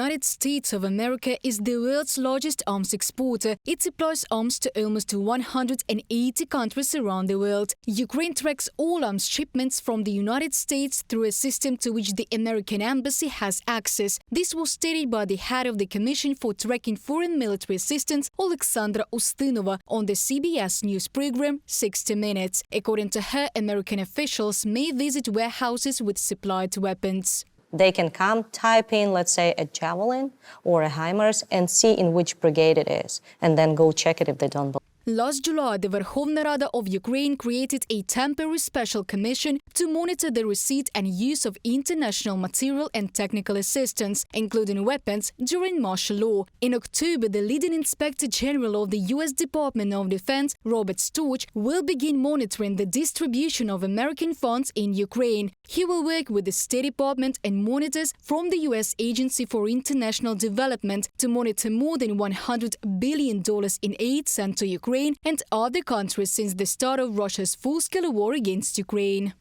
United States of America is the world's largest arms exporter. It supplies arms to almost 180 countries around the world. Ukraine tracks all arms shipments from the United States through a system to which the American embassy has access. This was stated by the head of the Commission for Tracking Foreign Military Assistance, Alexandra Ustinova, on the CBS News program 60 Minutes. According to her, American officials may visit warehouses with supplied weapons. They can come, type in, let's say, a Javelin or a HIMARS and see in which brigade it is, and then go check it if they don't believe. Last July, the Verkhovna Rada of Ukraine created a temporary special commission to monitor the receipt and use of international material and technical assistance, including weapons, during martial law. In October, the leading Inspector General of the U.S. Department of Defense, Robert Storch, will begin monitoring the distribution of American funds in Ukraine. He will work with the State Department and monitors from the U.S. Agency for International Development to monitor more than $100 billion in aid sent to Ukraine and other countries since the start of Russia's full-scale war against Ukraine.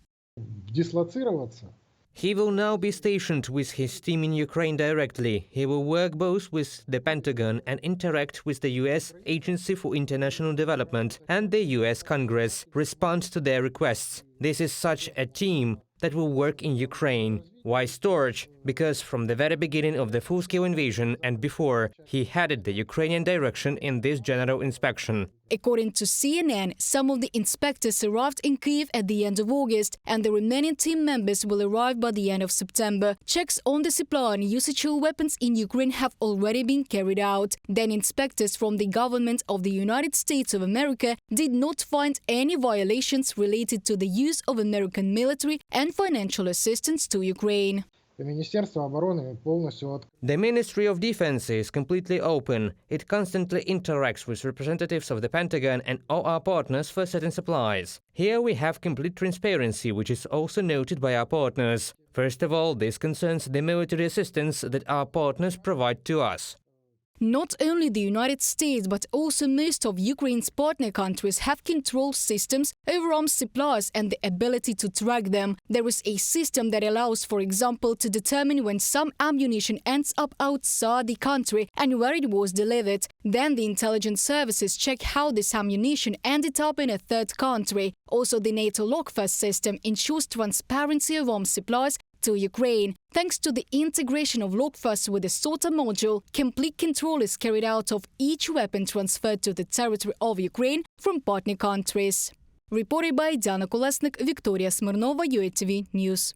He will now be stationed with his team in Ukraine directly. He will work both with the Pentagon and interact with the U.S. Agency for International Development and the U.S. Congress, respond to their requests. This is such a team that will work in Ukraine. Why Storch? Because from the very beginning of the full-scale invasion and before, he headed the Ukrainian direction in this general inspection. According to CNN, some of the inspectors arrived in Kyiv at the end of August, and the remaining team members will arrive by the end of September. Checks on the supply and usage of weapons in Ukraine have already been carried out. Then inspectors from the government of the United States of America did not find any violations related to the use of American military and financial assistance to Ukraine. The Ministry of Defense is completely open. It constantly interacts with representatives of the Pentagon and all our partners for certain supplies. Here we have complete transparency, which is also noted by our partners. First of all, this concerns the military assistance that our partners provide to us. Not only the United States, but also most of Ukraine's partner countries have control systems over arms supplies and the ability to track them. There is a system that allows, for example, to determine when some ammunition ends up outside the country and where it was delivered. Then the intelligence services check how this ammunition ended up in a third country. Also, the NATO Lockfast system ensures transparency of arms supplies to Ukraine. Thanks to the integration of Lockfast with the SOTA module, complete control is carried out of each weapon transferred to the territory of Ukraine from partner countries. Reported by Diana Kolesnik, Victoria Smirnova, UATV News.